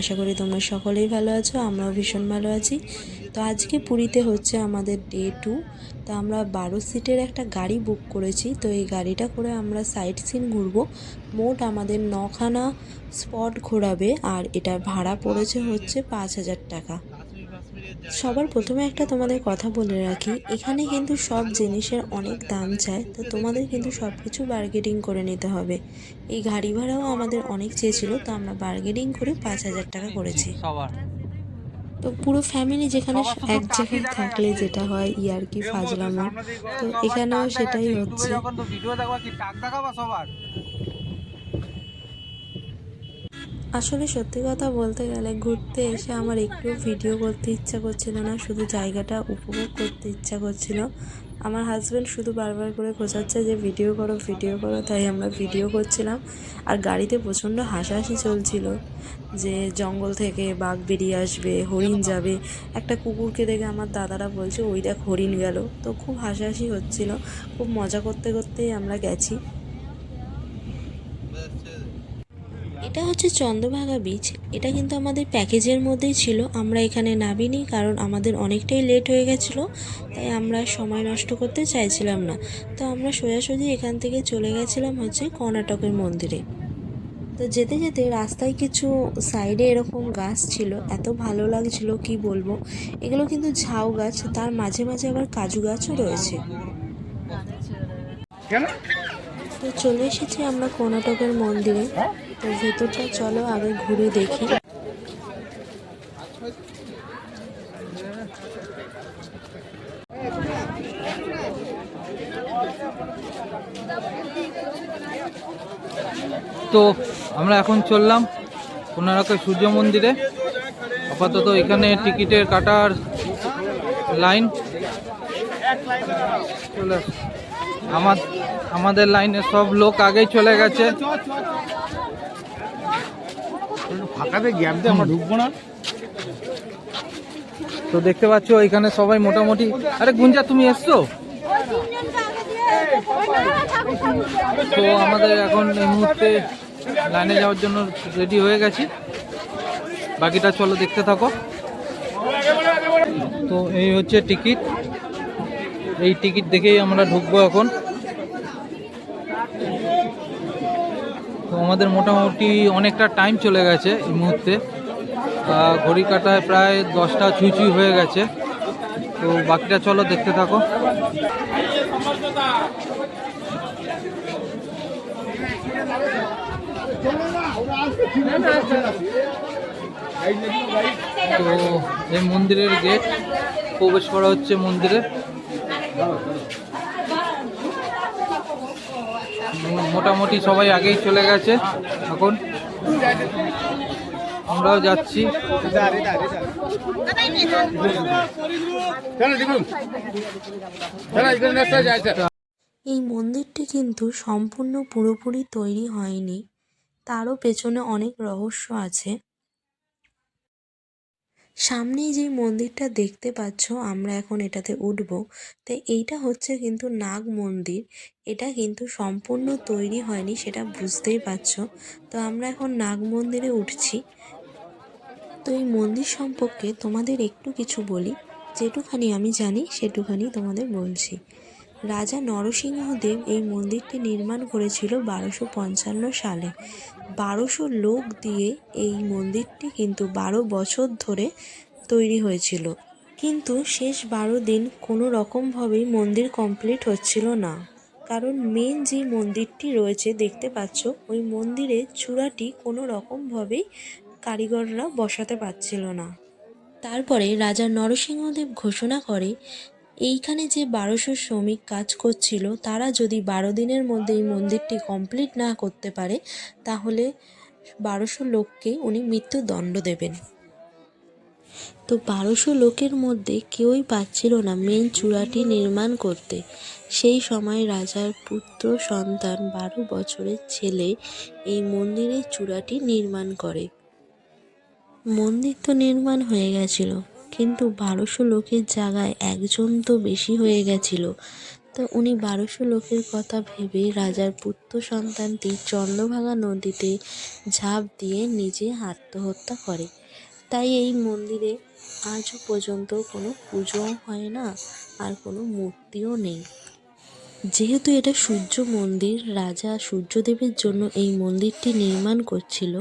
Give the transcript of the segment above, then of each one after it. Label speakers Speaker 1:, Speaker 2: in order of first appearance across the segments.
Speaker 1: আশা করি তোমরা সকলেই ভালো আছো, আমরাও ভীষণ ভালো আছি। তো আজকে পুরীতে হচ্ছে আমাদের ডে 2। তো আমরা 12 সিটের একটা গাড়ি বুক করেছি। তো এই গাড়িটা করে আমরা সাইট সিন ঘুরবো। মোট আমাদের 9খানা স্পট ঘোরাবে, আর এটার ভাড়া পড়েছে হচ্ছে 5,000 টাকা। সবার প্রথমে একটা তোমাদের কথা বলে রাখি, এখানে কিন্তু সব জিনিসের অনেক দাম চায়। তো তোমাদের কিন্তু সব কিছু বার্গেনিং করে নিতে হবে। এই গাড়ি ভাড়াও আমাদের অনেক চেয়েছিল, তো আমরা বার্গেনিং করে 5,000 টাকা করেছি। তো পুরো ফ্যামিলি যেখানে এক জায়গায় থাকলে যেটা হয় ইয়ার্কি ফাজলামো, তো এখানেও সেটাই হচ্ছে। আসলে সত্যি কথা বলতে গেলে ঘুরতে এসে আমার একটু ভিডিও করতে ইচ্ছা করছিল না, শুধু জায়গাটা উপভোগ করতে ইচ্ছা করছিল। আমার হাজব্যান্ড শুধু বারবার করে খোঁচাচ্ছে যে ভিডিও করো ভিডিও করো, তাই আমরা ভিডিও করছিলাম। আর গাড়িতে প্রচণ্ড হাসাহাসি চলছিল যে জঙ্গল থেকে বাঘ বেরিয়ে আসবে, হরিণ যাবে। একটা কুকুরকে দেখে আমার দাদারা বলছে ওই দেখ হরিণ গেল। তো খুব হাসাহাসি হচ্ছিল, খুব মজা করতে করতেই আমরা গেছি। এটা হচ্ছে চন্দ্রভাগা বিচ। এটা কিন্তু আমাদের প্যাকেজের মধ্যেই ছিল, আমরা এখানে নামিনি কারণ আমাদের অনেকটাই লেট হয়ে গেছিলো, তাই আমরা সময় নষ্ট করতে চাইছিলাম না। তো আমরা সোজাসুজি এখান থেকে চলে গেছিলাম হচ্ছে কর্ণাটকের মন্দিরে। তো যেতে যেতে রাস্তায় কিছু সাইডে এরকম গাছ ছিল, এত ভালো লাগছিল কি বলবো। এগুলো কিন্তু ঝাউ গাছ, তার মাঝে মাঝে আবার কাজু গাছও রয়েছে। তো চলে এসেছি আমরা কর্ণাটকের মন্দিরে। তো ভেতরটা চলো আগে ঘুরে দেখি।
Speaker 2: তো আমরা এখন চললাম কোণার্কের সূর্য মন্দিরে। আপাতত এখানে টিকিটের কাটার লাইন চলে আমাদের লাইনে সব লোক আগেই চলে গেছে।
Speaker 3: ফাঁকাতে গ্যাপ দিয়ে আমরা ঢুকবো না।
Speaker 2: তো দেখতে পাচ্ছ এখানে সবাই মোটামুটি, আরে গুঞ্জা তুমি এসছো? তো আমাদের এখন এই মুহূর্তে লাইনে যাওয়ার জন্য রেডি হয়ে গেছি, বাকিটা চলো দেখতে থাকো। তো এই হচ্ছে টিকিট, এই টিকিট দেখেই আমরা ঢুকবো এখন। তো আমাদের মোটামুটি অনেকটা টাইম চলে গেছে এই মুহূর্তে, ঘড়ি কাটায় প্রায় 10টা ছুঁই ছুঁই হয়ে গেছে। তো বাকিটা চলো দেখতে থাকো। তো এই মন্দিরের গেট, প্রবেশ করা হচ্ছে মন্দিরে। মোটামুটি সবাই আগেই চলে গেছে, এখন আমরাও যাচ্ছি।
Speaker 1: এই মন্দিরটি কিন্তু সম্পূর্ণ পুরোপুরি তৈরি হয়নি, তারও পেছনে অনেক রহস্য আছে। সামনেই যে মন্দিরটা দেখতে পাচ্ছ, আমরা এখন এটাতে উঠবো। তো এইটা হচ্ছে কিন্তু নাগ মন্দির, এটা কিন্তু সম্পূর্ণ তৈরি হয়নি, সেটা বুঝতেই পারছো। তো আমরা এখন নাগ মন্দিরে উঠছি। তো এই মন্দির সম্পর্কে তোমাদের একটু কিছু বলি, যেটুখানি আমি জানি সেটুখানি তোমাদের বলছি। রাজা নরসিংহদেব এই মন্দিরটি নির্মাণ করেছিল 1255 সালে। 1200 লোক দিয়ে এই মন্দিরটি কিন্তু 12 বছর ধরে তৈরি হয়েছিল, কিন্তু শেষ 12 দিন কোনো রকমভাবেই মন্দির কমপ্লিট হচ্ছিল না। কারণ মেন যে মন্দিরটি রয়েছে দেখতে পাচ্ছ, ওই মন্দিরের চূড়াটি কোনো রকমভাবেই কারিগররা বসাতে পারছিল না। তারপরে রাজা নরসিংহদেব ঘোষণা করে এইখানে যে 1200 শ্রমিক কাজ করছিল, তারা যদি 12 দিনের মধ্যে এই মন্দিরটি কমপ্লিট না করতে পারে, তাহলে 1200 লোককে উনি মৃত্যুদণ্ড দেবেন। তো 1200 লোকের মধ্যে কেউই পাচ্ছিল না মেন চূড়াটি নির্মাণ করতে। সেই সময় রাজার পুত্র সন্তান 12 বছরের ছেলে এই মন্দিরের চূড়াটি নির্মাণ করে। মন্দির তো নির্মাণ হয়ে গেছিল, কিন্তু 1200 লোকের জায়গায় একজন তো বেশি হয়ে গেছিল। তো উনি 1200 লোকের কথা ভেবে রাজার পুত্র সন্তানটি চন্দ্রভাগা নদীতে ঝাঁপ দিয়ে নিজে আত্মহত্যা করে। তাই এই মন্দিরে আজও পর্যন্ত কোনো পুজোও হয় না আর কোনো মূর্তিও নেই। যেহেতু এটা সূর্য মন্দির, রাজা সূর্যদেবের জন্য এই মন্দিরটি নির্মাণ করছিল,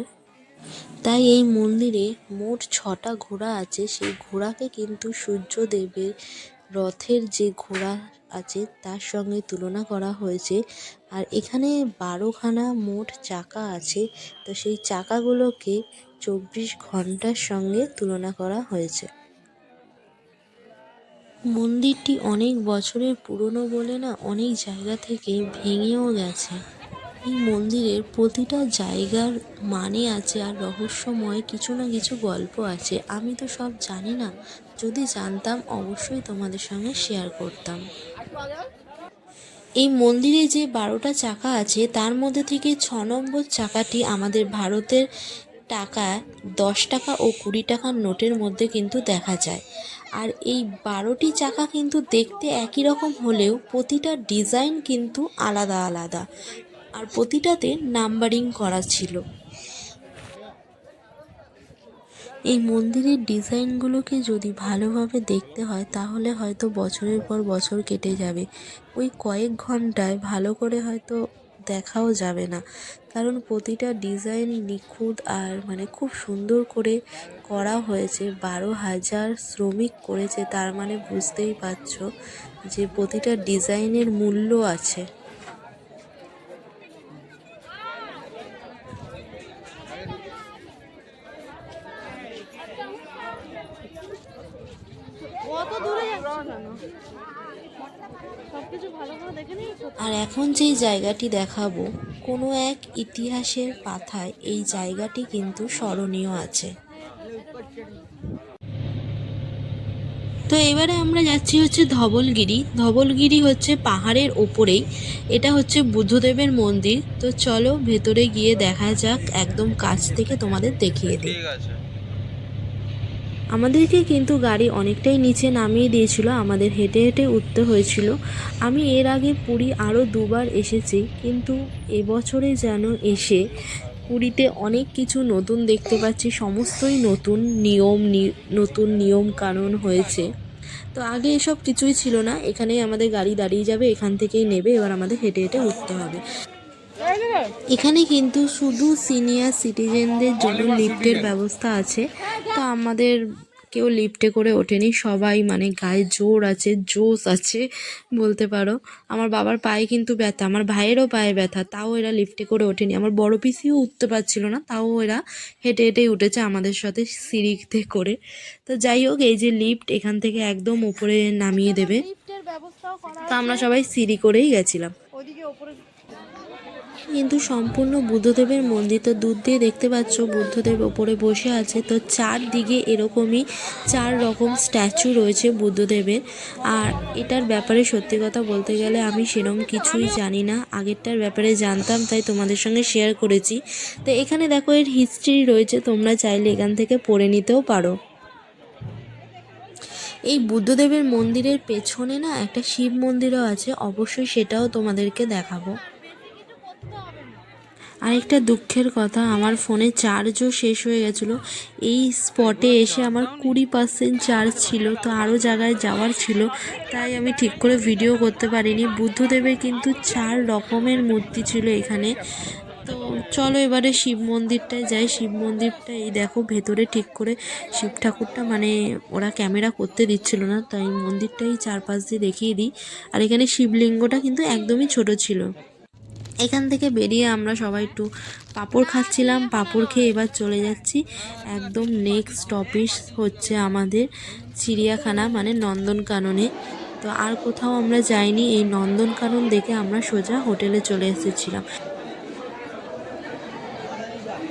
Speaker 1: তাই এই মন্দিরে মোট 6টা ঘোড়া আছে। সেই ঘোড়াকে কিন্তু সূর্যদেবের রথের যে ঘোড়া আছে তার সঙ্গে তুলনা করা হয়েছে। আর এখানে 12খানা মোট চাকা আছে, তো সেই চাকাগুলোকে 24 ঘন্টার সঙ্গে তুলনা করা হয়েছে। মন্দিরটি অনেক বছরের পুরনো বলে না অনেক জায়গা থেকে ভেঙেও গেছে। এই মন্দিরের প্রতিটা জায়গার মানে আছে আর রহস্যময় কিছু না কিছু গল্প আছে। আমি তো সব জানি না, যদি জানতাম অবশ্যই তোমাদের সঙ্গে শেয়ার করতাম। এই মন্দিরে যে 12টা চাকা আছে তার মধ্যে থেকে 6 নম্বর চাকাটি আমাদের ভারতের টাকা 10 টাকা ও 20 টাকার নোটের মধ্যে কিন্তু দেখা যায়। আর এই 12টি চাকা কিন্তু দেখতে একই রকম হলেও প্রতিটা ডিজাইন কিন্তু আলাদা আলাদা, আর প্রতিটাতে নাম্বারিং করা ছিল। এই মন্দিরের ডিজাইনগুলোকে যদি ভালোভাবে দেখতে হয় তাহলে হয়তো বছরের পর বছর কেটে যাবে। ওই কয়েক ঘন্টায় ভালো করে হয়তো দেখাও যাবে না, কারণ প্রতিটা ডিজাইন নিখুঁত আর মানে খুব সুন্দর করে করা হয়েছে। 12,000 শ্রমিক করেছে, তার মানে বুঝতেই পারছো যে প্রতিটা ডিজাইনের মূল্য আছে। আর এখন যেই জায়গাটি দেখাবো, কোনো এক ইতিহাসের পাতায় এই জায়গাটি কিন্তু স্মরণীয় আছে। তো এবারে আমরা যাচ্ছি হচ্ছে ধবলগিরি। ধবলগিরি হচ্ছে পাহাড়ের ওপরেই, এটা হচ্ছে বুদ্ধদেবের মন্দির। তো চলো ভেতরে গিয়ে দেখা যাক, একদম কাছ থেকে তোমাদের দেখিয়ে দিই। আমাদেরকে কিন্তু গাড়ি অনেকটাই নিচে নামিয়ে দিয়েছিল, আমাদের হেঁটে হেঁটে উঠতে হয়েছিল। আমি এর আগে পুরী আরও 2বার এসেছি, কিন্তু এবছরে যেন এসে পুরীতে অনেক কিছু নতুন দেখতে পাচ্ছি। সমস্তই নতুন নতুন নিয়ম কানুন হয়েছে। তো আগে এসব কিছুই ছিল না। এখানেই আমাদের গাড়ি দাঁড়িয়ে যাবে, এখান থেকেই নেবে, এবার আমাদের হেঁটে হেঁটে উঠতে হবে। এখানে কিন্তু শুধু সিনিয়র সিটিজেনদের জন্য লিফটের ব্যবস্থা আছে। তো আমাদের কেউ লিফটে করে ওঠেনি, সবাই মানে গায়ে জোর আছে, জোশ আছে বলতে পারো। আমার বাবার পায়ে কিন্তু ব্যথা, আমার ভাইয়েরও পায়ে ব্যথা, তাও এরা লিফটে করে ওঠেনি। আমার বড় পিসিও উঠতে পারছিল না, তাও এরা হেঁটে হেঁটেই উঠেছে আমাদের সাথে সিঁড়িতে করে। তো যাই হোক, এই যে লিফট এখান থেকে একদম উপরে নামিয়ে দেবে। তো আমরা সবাই সিঁড়ি করেই গেছিলাম। কিন্তু সম্পূর্ণ বুদ্ধদেবের মন্দির। তো দূর দিয়ে দেখতে পাচ্ছ বুদ্ধদেব ওপরে বসে আছে। তো চারদিকে এরকমই 4 রকম স্ট্যাচু রয়েছে বুদ্ধদেবের। আর এটার ব্যাপারে সত্যি কথা বলতে গেলে আমি সেরকম কিছুই জানি না, আগেরটার ব্যাপারে জানতাম তাই তোমাদের সঙ্গে শেয়ার করেছি। তো এখানে দেখো এর হিস্ট্রি রয়েছে, তোমরা চাইলে এখান থেকে পড়ে নিতেও পারো। এই বুদ্ধদেবের মন্দিরের পেছনে না একটা শিব মন্দিরও আছে, অবশ্যই সেটাও তোমাদেরকে দেখাবো। আরেকটা দুঃখের কথা, আমার ফোনে চার্জও শেষ হয়ে গেছিলো। এই স্পটে এসে আমার 20% চার্জ ছিল, তো আরও জায়গায় যাওয়ার ছিল, তাই আমি ঠিক করে ভিডিও করতে পারিনি। বুদ্ধদেবের কিন্তু 4 রকমের মূর্তি ছিল এখানে। তো চলো এবারে শিব মন্দিরটায় যাই। শিব মন্দিরটা এই দেখো ভেতরে ঠিক করে শিব ঠাকুরটা মানে ওরা ক্যামেরা করতে দিচ্ছিল না, তাই মন্দিরটাই চারপাশ দিয়ে দেখিয়ে দিই। আর এখানে শিবলিঙ্গটা কিন্তু একদমই ছোট ছিল। এখান থেকে বেরিয়ে আমরা সবাই একটু পাঁপড় খাচ্ছিলাম, পাঁপড় খেয়ে এবার চলে যাচ্ছি একদম নেক্সট স্টপেজ হচ্ছে আমাদের চিড়িয়াখানা মানে নন্দনকাননে। তো আর কোথাও আমরা যাইনি, এই নন্দনকানন দেখে আমরা সোজা হোটেলে চলে এসেছিলাম।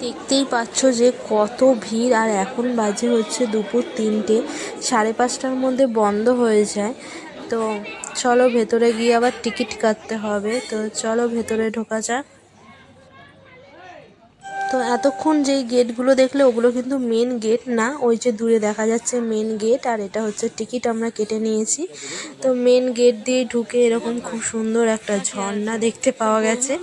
Speaker 1: দেখতেই পাচ্ছ যে কত ভিড়, আর এখন বাজে হচ্ছে দুপুর 3টে, 5:30টার মধ্যে বন্ধ হয়ে যায়। তো চলো ভেতরে গিয়ে আবার টিকিট কাটতে হবে, তো চলো ভেতরে ঢোকা যাক। তো এতক্ষণ যেই গেটগুলো দেখলে ওগুলো কিন্তু মেন গেট না, ওই যে দূরে দেখা যাচ্ছে মেন গেট, আর এটা হচ্ছে টিকিট আমরা কেটে নিয়েছি। তো মেন গেট দিয়ে ঢুকে এরকম খুব সুন্দর একটা ঝর্ণা দেখতে পাওয়া গেছে।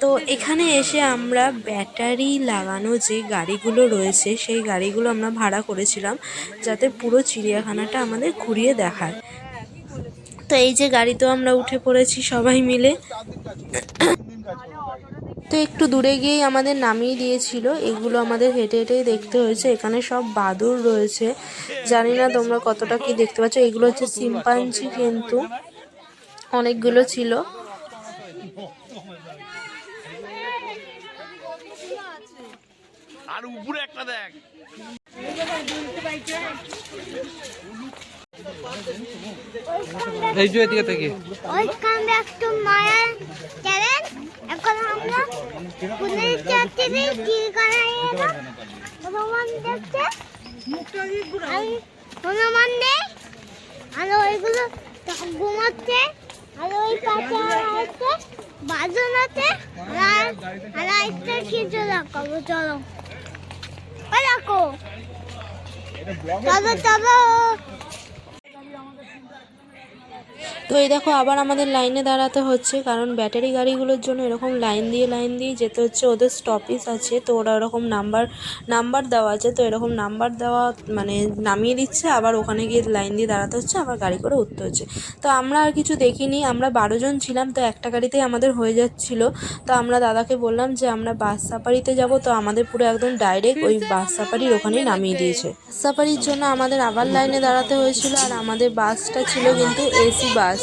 Speaker 1: তো এখানে এসে আমরা ব্যাটারি লাগানো যে গাড়িগুলো রয়েছে সেই গাড়িগুলো আমরা ভাড়া করেছিলাম, যাতে পুরো চিড়িয়াখানাটা আমাদের ঘুরিয়ে দেখায়। তো এই যে গাড়িতেও আমরা উঠে পড়েছি সবাই মিলে। তো একটু দূরে গিয়েই আমাদের নামিয়ে দিয়েছিল, এগুলো আমাদের হেঁটে হেঁটেই দেখতে হয়েছে। এখানে সব বাদুড় রয়েছে, জানি না তোমরা কতটা কি দেখতে পাচ্ছ। এগুলো হচ্ছে শিম্পাঞ্জি, কিন্তু অনেকগুলো ছিল।
Speaker 3: আর উপরে একটা দেখ,
Speaker 2: এই যে এদিকে থেকে
Speaker 4: ওইখানে একটু মায়ের চ্যালেঞ্জ। এখন আমরা পুলিশ যাত্রী কি করে এটা হনুমান দেখছে, আমি হনুমান নেই, আর ওইগুলো ঘুমাচ্ছে, আর ওই পাশে আছে বাজন আছে, আর একটা কিছু দেখাবো। চলো ওই দেখো, চলো চলো।
Speaker 1: তো এই দেখো আবার আমাদের লাইনে দাঁড়াতে হচ্ছে, কারণ ব্যাটারি গাড়িগুলোর জন্য এরকম লাইন দিয়ে যেতে হচ্ছে। ওদের স্টপেজ আছে, তো ওরা ওরকম নাম্বার দেওয়া আছে, তো এরকম নাম্বার দেওয়া মানে নামিয়ে দিচ্ছে, আবার ওখানে গিয়ে লাইন দিয়ে দাঁড়াতে হচ্ছে, আবার গাড়ি করে উঠতে হচ্ছে। তো আমরা আর কিছু দেখিনি, আমরা 12 জন ছিলাম, তো একটা গাড়িতেই আমাদের হয়ে যাচ্ছিলো। তো আমরা দাদাকে বললাম যে আমরা বাস সাফারিতে যাব, তো আমাদের পুরো একদম ডাইরেক্ট ওই বাস সাফারির ওখানেই নামিয়ে দিয়েছে। সাফারির জন্য আমাদের আবার লাইনে দাঁড়াতে হয়েছিল, আর আমাদের বাসটা ছিল কিন্তু এসি বাস।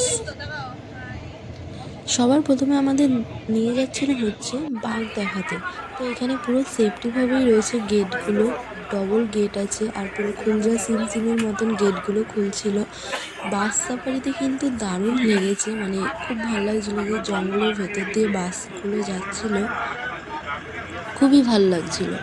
Speaker 1: সবার প্রথমে আমাদের নিয়ে যাচ্ছিল হচ্ছে বাঘ দেখাতে। তো এখানে পুরো সেফটিভাবেই রয়েছে গেটগুলো, ডবল গেট আছে, আর পুরো খুলজা সিমের মতন গেটগুলো খুলছিল। বাস সাফারিতে কিন্তু দারুণ লেগেছে, মানে খুব ভালো লাগছিলো যে জঙ্গলের ভেতর দিয়ে বাসগুলো যাচ্ছিল, খুবই ভালো লাগছিল।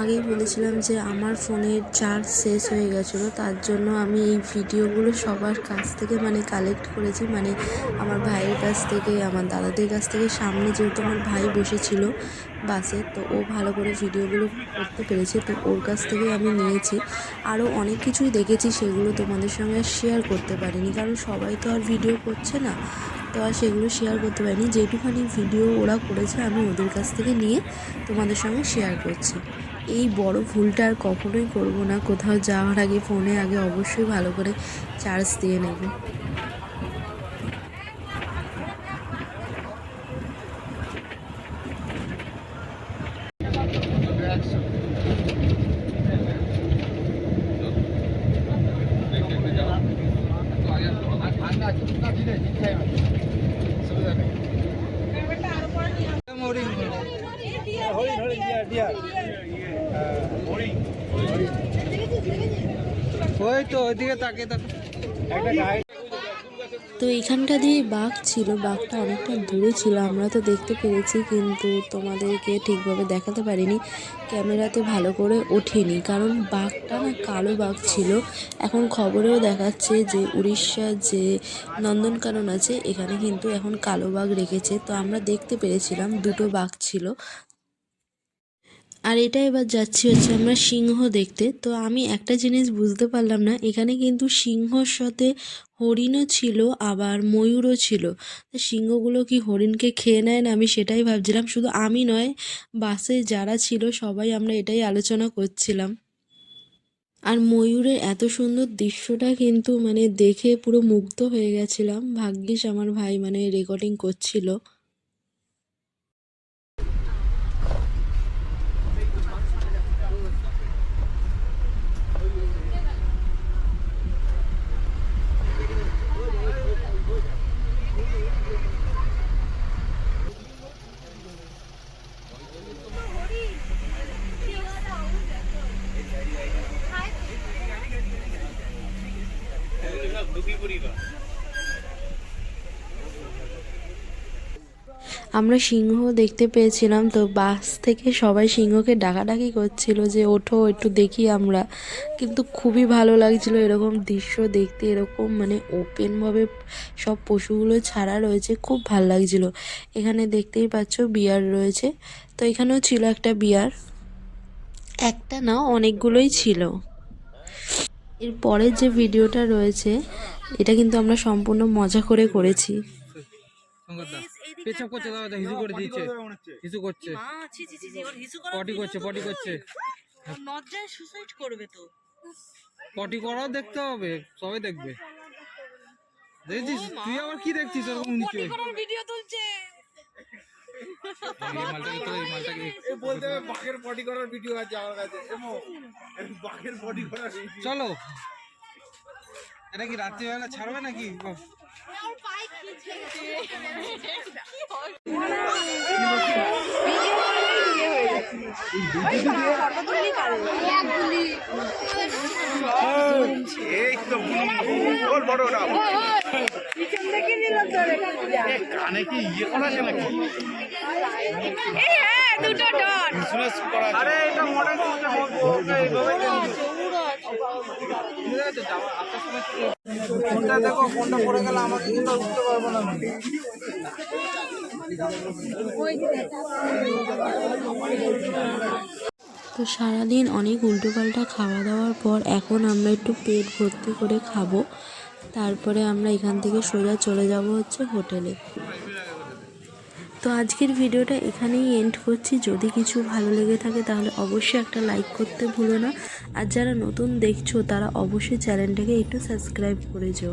Speaker 1: আগেই বলেছিলাম যে আমার ফোনের চার্জ শেষ হয়ে গেছিলো, তার জন্য আমি এই ভিডিওগুলো সবার কাছ থেকে মানে কালেক্ট করেছি, মানে আমার ভাইয়ের কাছ থেকে, আমার দাদাদের কাছ থেকে। সামনে যেহেতু আমার ভাই বসেছিল বাসে, তো ও ভালো করে ভিডিওগুলো করতে পেরেছে, তো ওর কাছ থেকে আমি নিয়েছি। আরও অনেক কিছুই দেখেছি, সেগুলো তোমাদের সঙ্গে শেয়ার করতে পারিনি, কারণ সবাই তো আর ভিডিও করছে না, তো আর সেগুলো শেয়ার করতে পারিনি। যেটুখানি ভিডিও ওরা করেছে আমি ওদের কাছ থেকে নিয়ে তোমাদের সঙ্গে শেয়ার করছি। এই বড় ভুলটা আর কখনোই করব না, কোথাও যাওয়ার আগে ফোনে আগে অবশ্যই ভালো করে চার্জ দিয়ে নেব।
Speaker 2: ওই তো ওইদিকে তাকে
Speaker 1: তো এইখানটা দিয়ে বাঘ ছিল, বাঘটা অনেকটা দূরে ছিল, আমরা তো দেখতে পেরেছি, কিন্তু তোমাদেরকে ঠিকভাবে দেখাতে পারিনি, ক্যামেরাতে ভালো করে ওঠেনি, কারণ বাঘটা না কালো বাঘ ছিল। এখন খবরেও দেখাচ্ছে যে উড়িষ্যার যে নন্দনকানন আছে এখানে কিন্তু এখন কালো বাঘ রেখেছে, তো আমরা দেখতে পেরেছিলাম দুটো বাঘ ছিল। আর এটা এবার যাচ্ছি হচ্ছে আমরা সিংহ দেখতে। তো আমি একটা জিনিস বুঝতে পারলাম না, এখানে কিন্তু সিংহর সাথে হরিণও ছিল, আবার ময়ূরও ছিল। তো সিংহগুলো কি হরিণকে খেয়ে নেয় না, আমি সেটাই ভাবছিলাম। শুধু আমি নয়, বাসে যারা ছিল সবাই আমরা এটাই আলোচনা করছিলাম। আর ময়ূরের এত সুন্দর দৃশ্যটা কিন্তু মানে দেখে পুরো মুগ্ধ হয়ে গেছিলাম। ভাগ্যিস আমার ভাই মানে রেকর্ডিং করছিল। আমরা সিংহ দেখতে পেয়েছিলাম, তো বাস থেকে সবাই সিংহকে ডাকাডাকি করছিল যে ওঠো একটু দেখি আমরা। কিন্তু খুবই ভালো লাগছিল এরকম দৃশ্য দেখতে, এরকম মানে ওপেনভাবে সব পশুগুলো ছাড়া রয়েছে, খুব ভালো লাগছিল। এখানে দেখতেই পাচ্ছ বিয়ার রয়েছে, তো এখানেও ছিল একটা বিয়ার, একটা না অনেকগুলোই ছিল। এর পরের যে ভিডিওটা রয়েছে এটা কিন্তু আমরা সম্পূর্ণ মজা করে করেছি।
Speaker 2: পেছাব করছে, দাদা হিসু করে দিচ্ছে, হিসু করছে, পটি করছে, পটি করছে,
Speaker 1: লজ্জায় সুসাইড করবে তো।
Speaker 2: পটি করাও দেখতে হবে, সবাই দেখবে। দেখছিস তুই আবার কি দেখছিস ওরকম নিচে
Speaker 1: ভিডিও তুলছে।
Speaker 3: বাঘের পটি করার ভিডিও আছে আমার কাছে, বাঘের পটি করার
Speaker 2: চলো, এটা কি রাত্রিবেলা ছাড়বে নাকি?
Speaker 3: এই তো বল বড় না কানে কি ইয়ে করা আছে নাকি?
Speaker 4: দুটো ডট
Speaker 2: আরে এটা মডেল ফোনটা দেখো, ফোনটা পড়ে গেলে আমাকে কিন্তু উঠতে পারবো না আমি।
Speaker 1: তো সারাদিন অনেক উল্টোপাল্টা খাওয়া দাওয়ার পর এখন আমরা একটু পেট ভর্তি করে খাবো, তারপরে আমরা এখান থেকে সোজা চলে যাব হচ্ছে হোটেলে। তো আজকের ভিডিওটা এখানেই এন্ড করছি। যদি কিছু ভালো লেগে থাকে তাহলে অবশ্যই একটা লাইক করতে ভুলো না, আর যারা নতুন দেখছো তারা অবশ্যই চ্যানেলটাকে একটু সাবস্ক্রাইব করে যেও,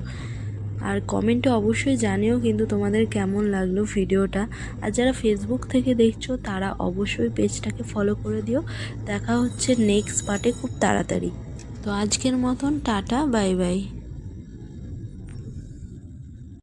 Speaker 1: আর কমেন্টে অবশ্যই জানিও কিন্তু তোমাদের কেমন লাগলো ভিডিওটা। আর যারা ফেসবুক থেকে দেখছো তারা অবশ্যই পেজটাকে ফলো করে দিও। দেখা হচ্ছে নেক্সট পার্টে খুব তাড়াতাড়ি। তো আজকের মতন টাটা, বাই বাই।